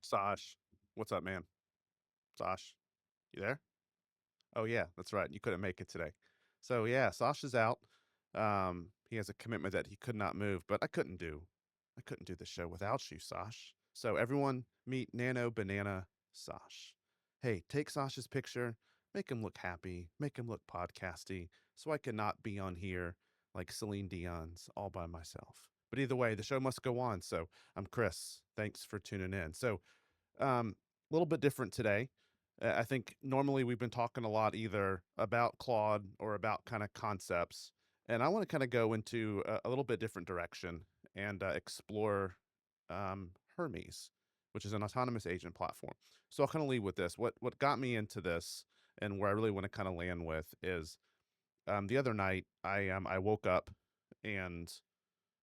Sash, what's up, man? Sash, you there? Oh yeah, that's right. You couldn't make it today. So yeah, Sash is out. He has a commitment that he could not move, but I couldn't do the show without you, Sash. So everyone meet Nano Banana Sash. Hey, take Sash's picture, make him look happy, make him look podcasty, so I cannot be on here like Celine Dion's all by myself. But either way, the show must go on. So I'm Chris. Thanks for tuning in. So a little bit different today. I think normally we've been talking a lot either about Claude or about kind of concepts, and I want to kind of go into a little bit different direction and explore Hermes, which is an autonomous agent platform. So I'll kind of lead with this. What got me into this, and where I really want to kind of land with is the other night I woke up and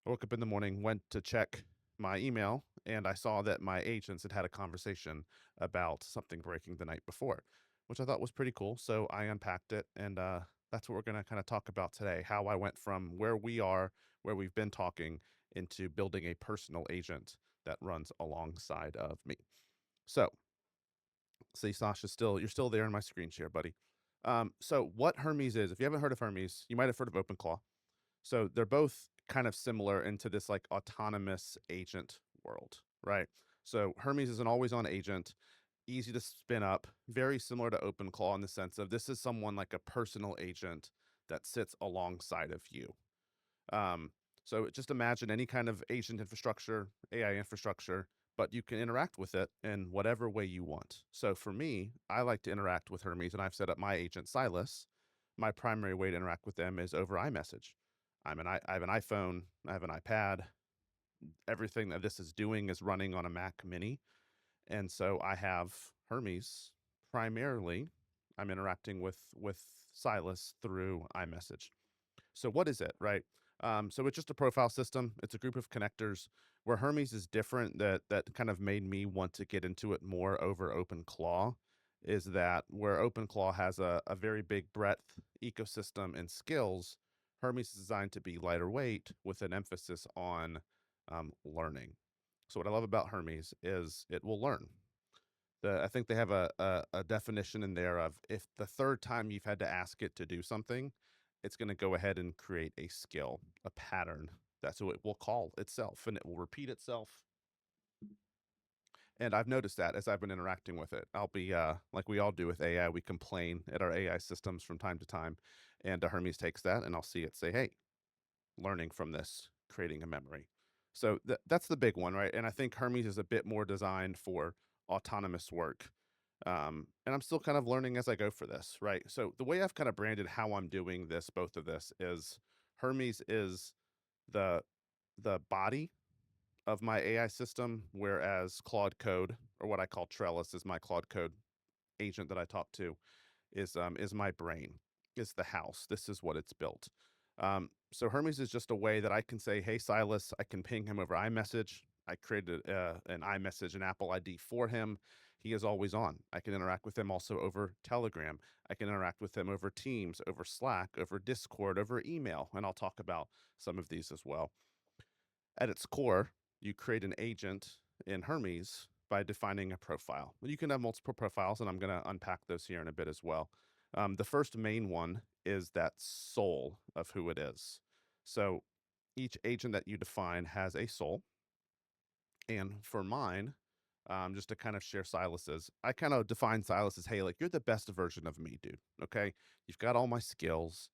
I woke up in the morning, went to check my email, and I saw that my agents had had a conversation about something breaking the night before, which I thought was pretty cool. So I unpacked it, and that's what we're going to kind of talk about today, how I went from where we are, where we've been talking, into building a personal agent that runs alongside of me. So, see, you're still there in my screen share, buddy. So what Hermes is, if you haven't heard of Hermes, you might have heard of OpenClaw. So they're both kind of similar into this like autonomous agent world, right? So Hermes is an always on agent, easy to spin up, very similar to OpenClaw in the sense of this is someone like a personal agent that sits alongside of you. Um, so just imagine any kind of agent infrastructure, AI infrastructure, but you can interact with it in whatever way you want. So for me, I like to interact with Hermes, and I've set up my agent Silas. My primary way to interact with them is over iMessage. I have an iPhone, I have an iPad. Everything that this is doing is running on a Mac Mini, and so I have Hermes primarily. I'm interacting with Silas through iMessage. So what is it, right? So it's just a profile system. It's a group of connectors. Where Hermes is different, that kind of made me want to get into it more over OpenClaw, is that where OpenClaw has a very big breadth ecosystem and skills, Hermes is designed to be lighter weight with an emphasis on learning. So what I love about Hermes is it will learn. I think they have a definition in there of if the third time you've had to ask it to do something, it's going to go ahead and create a skill, a pattern. That's what it will call itself, and it will repeat itself. And I've noticed that as I've been interacting with it. I'll be like we all do with AI, we complain at our AI systems from time to time, and Hermes takes that, and I'll see it say, "Hey, learning from this, creating a memory." So that's the big one, right? And I think Hermes is a bit more designed for autonomous work. And I'm still kind of learning as I go for this, right? So the way I've kind of branded how I'm doing this, both of this, is Hermes is the body of my AI system, whereas Claude Code, or what I call Trellis, is my Claude Code agent that I talk to, is my brain, is the house. This is what it's built. So Hermes is just a way that I can say, "Hey Silas," I can ping him over iMessage. I created an iMessage, an Apple ID for him. He is always on. I can interact with him also over Telegram. I can interact with him over Teams, over Slack, over Discord, over email, and I'll talk about some of these as well. At its core, you create an agent in Hermes by defining a profile. You can have multiple profiles, and I'm going to unpack those here in a bit as well. The first main one is that soul of who it is. So each agent that you define has a soul. And for mine, just to kind of share Silas's, I kind of define Silas as, hey, like you're the best version of me, dude. Okay. You've got all my skills,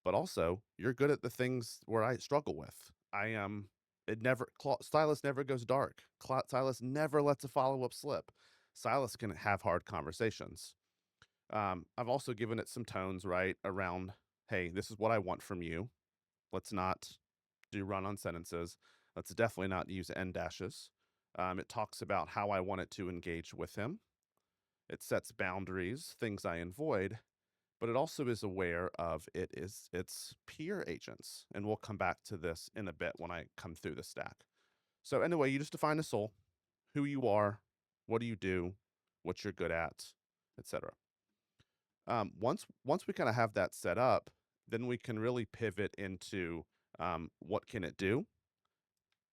but also you're good at the things where I struggle with. I am, Silas never goes dark. Silas never lets a follow up slip. Silas can have hard conversations. I've also given it some tones, right, around, hey, this is what I want from you. Let's not do run on sentences. Let's definitely not use end dashes. It talks about how I want it to engage with him. It sets boundaries, things I avoid, but it also is aware of its peer agents. And we'll come back to this in a bit when I come through the stack. So anyway, you just define a soul, who you are, what do you do, what you're good at, etc. Once we kind of have that set up, then we can really pivot into what can it do,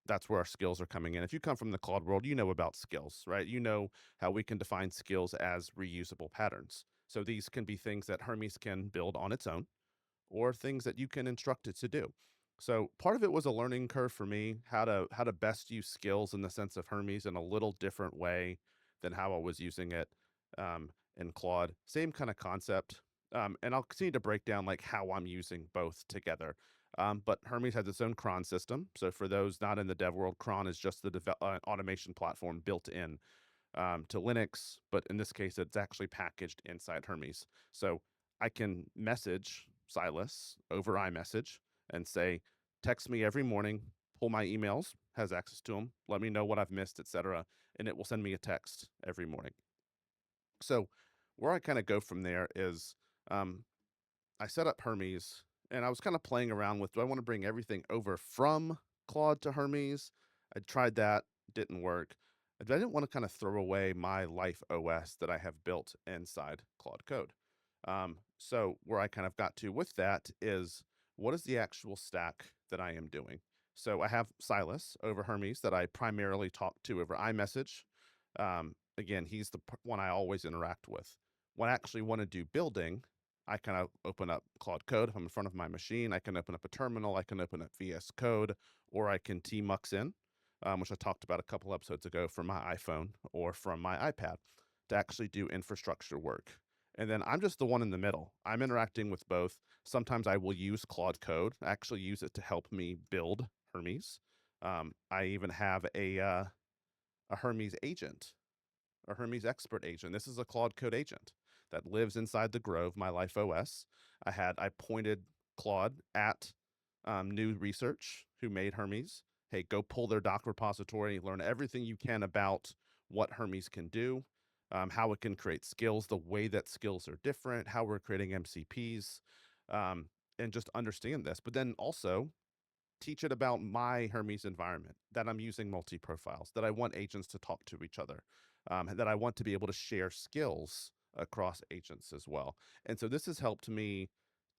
that's where our skills are coming in. If you come from the Claude world, you know about skills, right? You know how we can define skills as reusable patterns. So these can be things that Hermes can build on its own, or things that you can instruct it to do. So part of it was a learning curve for me, how to best use skills in the sense of Hermes in a little different way than how I was using it in Claude. Same kind of concept. And I'll continue to break down like how I'm using both together. But Hermes has its own cron system. So for those not in the dev world, cron is just the automation platform built in to Linux, but in this case, it's actually packaged inside Hermes. So I can message Silas over iMessage and say, text me every morning, pull my emails, has access to them, let me know what I've missed, etc., and it will send me a text every morning. So where I kind of go from there is um, I set up Hermes and I was kind of playing around with, do I want to bring everything over from Claude to Hermes? I tried that, didn't work. I didn't want to kind of throw away my life OS that I have built inside Claude Code. So where I kind of got to with that is, what is the actual stack that I am doing? So I have Silas over Hermes that I primarily talk to over iMessage. Again, he's the one I always interact with. When I actually want to do building, I kind of open up Claude Code. If I'm in front of my machine, I can open up a terminal, I can open up VS Code, or I can tmux in, which I talked about a couple episodes ago from my iPhone or from my iPad to actually do infrastructure work. And then I'm just the one in the middle. I'm interacting with both. Sometimes I will use Claude Code, I actually use it to help me build Hermes. I even have a Hermes agent, a Hermes-expert agent. This is a Claude Code agent that lives inside the Grove, my life OS. I pointed Claude at Nous Research, who made Hermes. Hey, go pull their doc repository, learn everything you can about what Hermes can do, how it can create skills, the way that skills are different, how we're creating MCPs, and just understand this. But then also teach it about my Hermes environment, that I'm using multi-profiles, that I want agents to talk to each other, that I want to be able to share skills across agents as well. And so this has helped me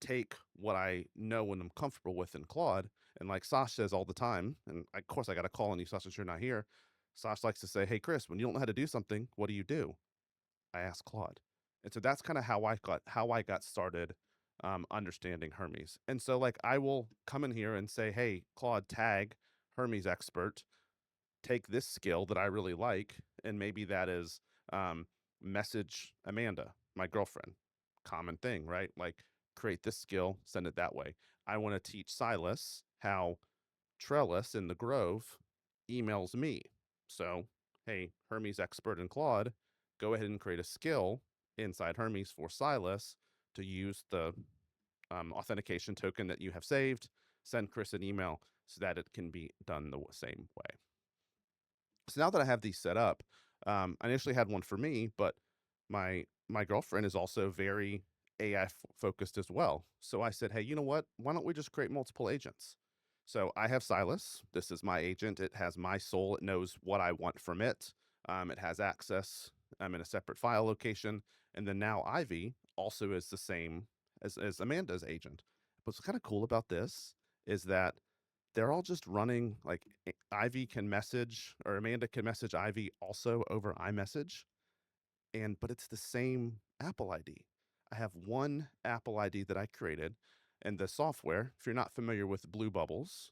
take what I know and I'm comfortable with in Claude. And like Sash says all the time, and of course I got a call on you, Sash, since you're not here. Sash likes to say, hey, Chris, when you don't know how to do something, what do? I asked Claude. And so that's kind of how I got started understanding Hermes. And so like I will come in here and say, hey, Claude, tag Hermes-expert, take this skill that I really like, and maybe that is message Amanda, my girlfriend. Common thing, right? Like create this skill, send it that way. I want to teach Silas how Trellis in the Grove emails me. So, hey, Hermes-expert and Claude, go ahead and create a skill inside Hermes for Silas to use the authentication token that you have saved, send Chris an email so that it can be done the same way. So now that I have these set up, I initially had one for me, but my girlfriend is also very AI focused as well. So I said, hey, you know what? Why don't we just create multiple agents? So I have Silas. This is my agent. It has my soul. It knows what I want from it. It has access. I'm in a separate file location. And then now Ivy also is the same as Amanda's agent. What's kind of cool about this is that they're all just running, like Ivy can message, or Amanda can message Ivy also over iMessage, but it's the same Apple ID. I have one Apple ID that I created, and the software, if you're not familiar with BlueBubbles,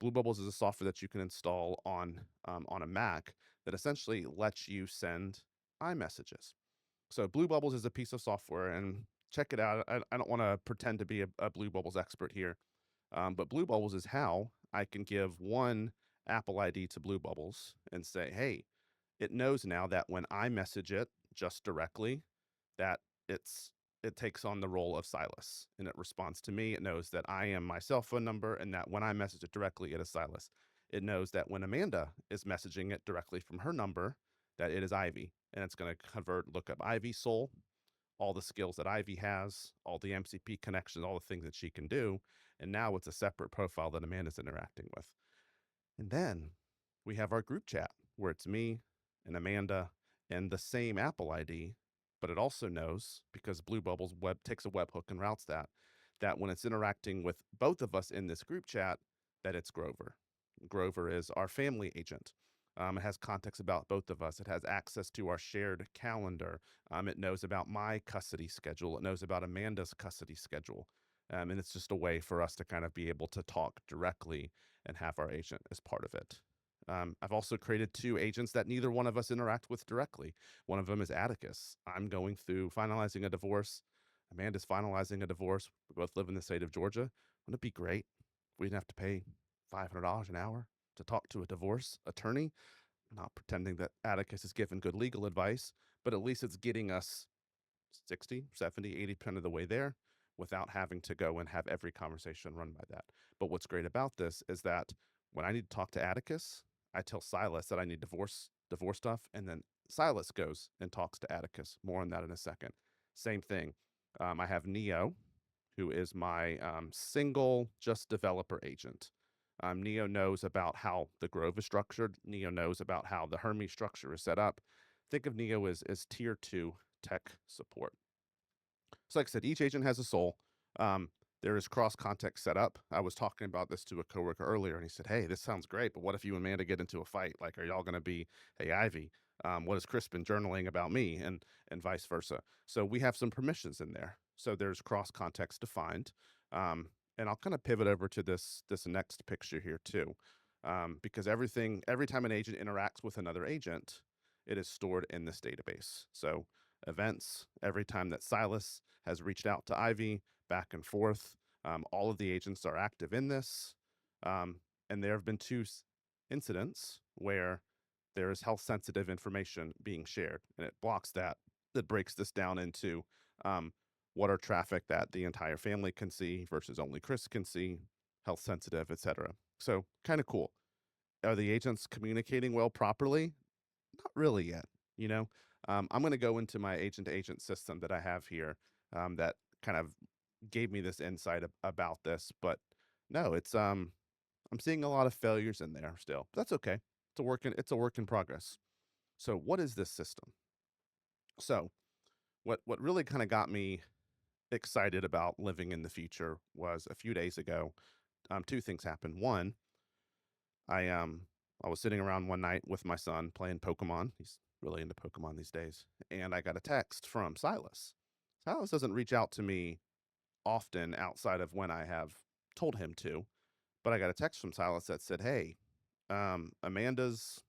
BlueBubbles is a software that you can install on a Mac that essentially lets you send iMessages. So BlueBubbles is a piece of software, and check it out. I don't want to pretend to be a BlueBubbles expert here, but BlueBubbles is how I can give one Apple ID to BlueBubbles and say, hey, it knows now that when I message it just directly, that it takes on the role of Silas and it responds to me. It knows that I am my cell phone number and that when I message it directly, it is Silas. It knows that when Amanda is messaging it directly from her number, that it is Ivy, and it's going to look up Ivy Soul, all the skills that Ivy has, all the MCP connections, all the things that she can do. And now it's a separate profile that Amanda's interacting with. And then we have our group chat where it's me and Amanda and the same Apple ID, but it also knows, because BlueBubbles takes a webhook and routes that when it's interacting with both of us in this group chat, that it's Grover. Grover is our family agent. It has context about both of us. It has access to our shared calendar. It knows about my custody schedule. It knows about Amanda's custody schedule. And it's just a way for us to kind of be able to talk directly and have our agent as part of it. I've also created 2 agents that neither one of us interact with directly. One of them is Atticus. I'm going through finalizing a divorce. Amanda's finalizing a divorce. We both live in the state of Georgia. Wouldn't it be great if we didn't have to pay $500 an hour to talk to a divorce attorney? Not pretending that Atticus is giving good legal advice, but at least it's getting us 60, 70, 80% of the way there without having to go and have every conversation run by that. But what's great about this is that when I need to talk to Atticus, I tell Silas that I need divorce stuff, and then Silas goes and talks to Atticus. More on that in a second. Same thing. I have Neo, who is my single just developer agent. Neo knows about how the Grove is structured. Neo knows about how the Hermes structure is set up. Think of Neo as tier 2 tech support. So like I said, each agent has a soul. There is cross-context set up. I was talking about this to a coworker earlier, and he said, hey, this sounds great, but what if you and Amanda get into a fight? Like, are y'all going to be, hey, Ivy, what has Chris been journaling about me, and vice versa? So we have some permissions in there. So there's cross-context defined. And I'll kind of pivot over to this next picture here too, because every time an agent interacts with another agent, it is stored in this database. So events, every time that Silas has reached out to Ivy, back and forth, all of the agents are active in this. And there have been 2 incidents where there is health sensitive information being shared, and it blocks that. That breaks this down into water traffic that the entire family can see versus only Chris can see, health sensitive, etc. So kind of cool. Are the agents communicating well properly? Not really yet. You know, I'm going to go into my agent-to-agent system that I have here that kind of gave me this insight about this. But no, it's I'm seeing a lot of failures in there still. But that's okay. It's a work in progress. So what is this system? So what really kind of got me excited about living in the future was a few days ago. 2 things happened. One, I was sitting around one night with my son playing Pokemon. He's really into Pokemon these days. And I got a text from Silas. Silas doesn't reach out to me often outside of when I have told him to, but I got a text from Silas that said, hey, Amanda's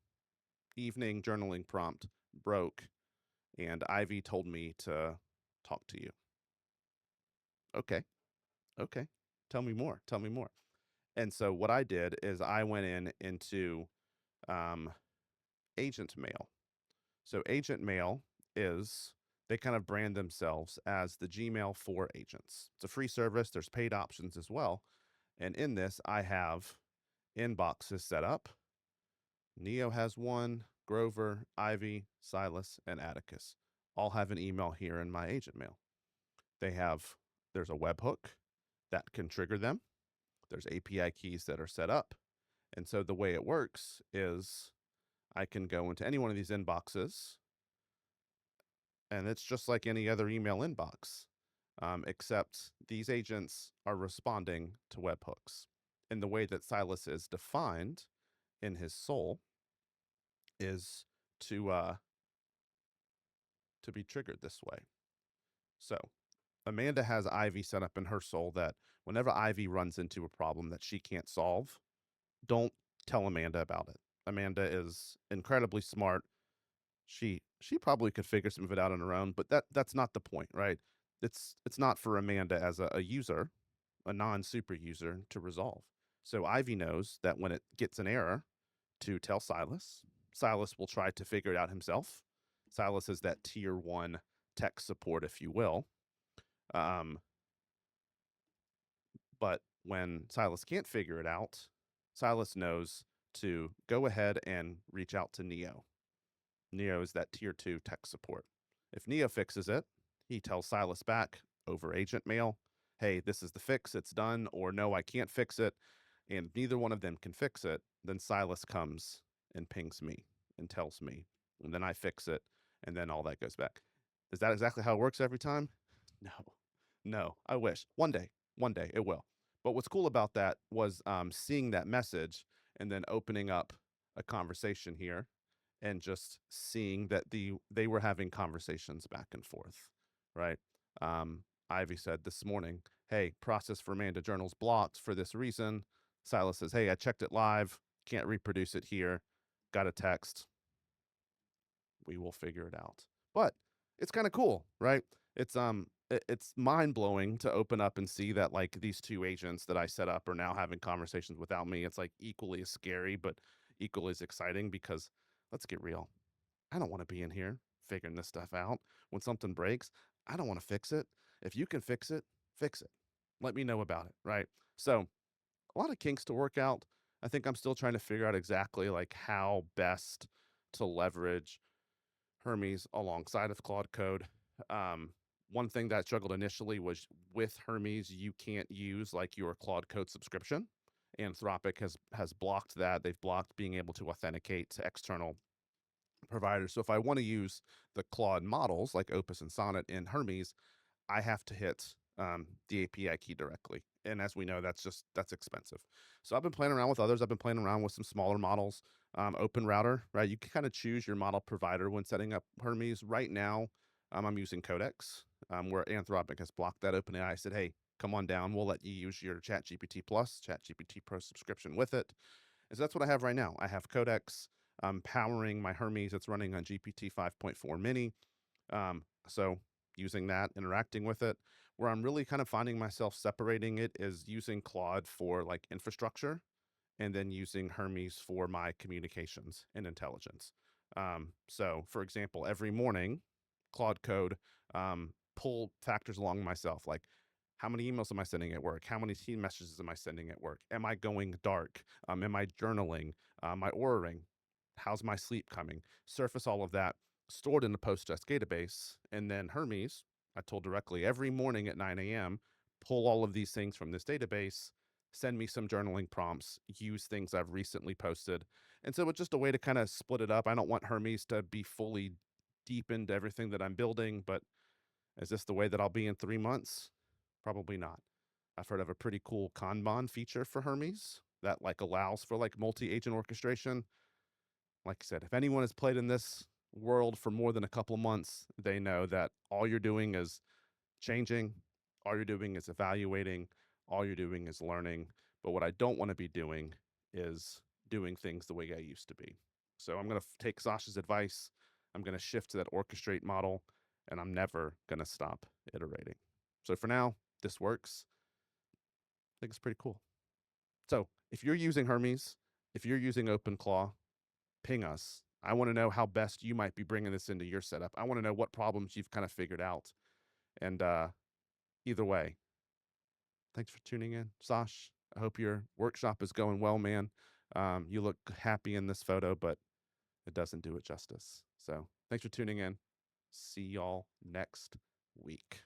evening journaling prompt broke, and Ivy told me to talk to you. Okay. Tell me more. And so what I did is I went into agent mail. So agent mail is, they kind of brand themselves as the Gmail for agents. It's a free service. There's paid options as well. And in this, I have inboxes set up. Neo has one, Grover, Ivy, Silas, and Atticus all have an email here in my agent mail. There's a webhook that can trigger them. There's API keys that are set up. And so the way it works is I can go into any one of these inboxes, and it's just like any other email inbox, except these agents are responding to webhooks. And the way that Silas is defined in his soul is to be triggered this way. So Amanda has Ivy set up in her soul that whenever Ivy runs into a problem that she can't solve, don't tell Amanda about it. Amanda is incredibly smart. She probably could figure some of it out on her own, but that's not the point, right? It's not for Amanda as a user, a non-super user, to resolve. So Ivy knows that when it gets an error, to tell Silas. Silas will try to figure it out himself. Silas is that tier 1 tech support, if you will. But when Silas can't figure it out, Silas knows to go ahead and reach out to Neo. Neo is that tier 2 tech support. If Neo fixes it, he tells Silas back over agent mail, hey, this is the fix, it's done, or no, I can't fix it. And neither one of them can fix it. Then Silas comes and pings me and tells me, and then I fix it, and then all that goes back. Is that exactly how it works every time? No, I wish. One day it will. But what's cool about that was seeing that message and then opening up a conversation here and just seeing that they were having conversations back and forth, right? Ivy said this morning, hey, process for Amanda journals blocked for this reason. Silas says, hey, I checked it live, can't reproduce it here, got a text. We will figure it out. But it's kind of cool, right? It's mind-blowing to open up and see that like these two agents that I set up are now having conversations without me. It's like equally as scary, but equally as exciting because let's get real. I don't want to be in here figuring this stuff out. When something breaks, I don't want to fix it. If you can fix it, fix it. Let me know about it, right? So a lot of kinks to work out. I think I'm still trying to figure out exactly like how best to leverage Hermes alongside of Claude Code. One thing that I struggled initially was with Hermes, you can't use like your Claude Code subscription. Anthropic has blocked that. They've blocked being able to authenticate to external providers. So if I want to use the Claude models like Opus and Sonnet in Hermes, I have to hit the API key directly. And as we know, that's expensive. So I've been playing around with others. I've been playing around with some smaller models. Open Router, right? You can kind of choose your model provider when setting up Hermes. Right now, I'm using Codex, where Anthropic has blocked that. OpenAI said, hey, come on down. We'll let you use your ChatGPT Plus, ChatGPT Pro subscription with it. And so that's what I have right now. I have Codex powering my Hermes. It's running on GPT 5.4 mini. So using that, interacting with it. Where I'm really kind of finding myself separating it is using Claude for like infrastructure and then using Hermes for my communications and intelligence. So for example, every morning, Claude Code pull factors along myself, like how many emails am I sending at work? How many team messages am I sending at work? Am I going dark? Am I journaling? My Aura ring? How's my sleep coming? Surface all of that stored in the Postgres database, and then Hermes, I told directly every morning at 9 a.m., pull all of these things from this database, send me some journaling prompts, use things I've recently posted. And so it's just a way to kind of split it up. I don't want Hermes to be fully deep into everything that I'm building, but is this the way that I'll be in 3 months? Probably not. I've heard of a pretty cool Kanban feature for Hermes that like allows for like multi-agent orchestration. Like I said, if anyone has played in this world for more than a couple of months, they know that all you're doing is changing, all you're doing is evaluating, all you're doing is learning. But what I don't want to be doing is doing things the way I used to be. So I'm going to take Sasha's advice. I'm going to shift to that orchestrate model, and I'm never going to stop iterating. So for now, this works. I think it's pretty cool. So if you're using Hermes, if you're using OpenClaw, ping us. I want to know how best you might be bringing this into your setup. I want to know what problems you've kind of figured out. And either way, thanks for tuning in, Sash. I hope your workshop is going well, man. You look happy in this photo, but it doesn't do it justice. So thanks for tuning in. See y'all next week.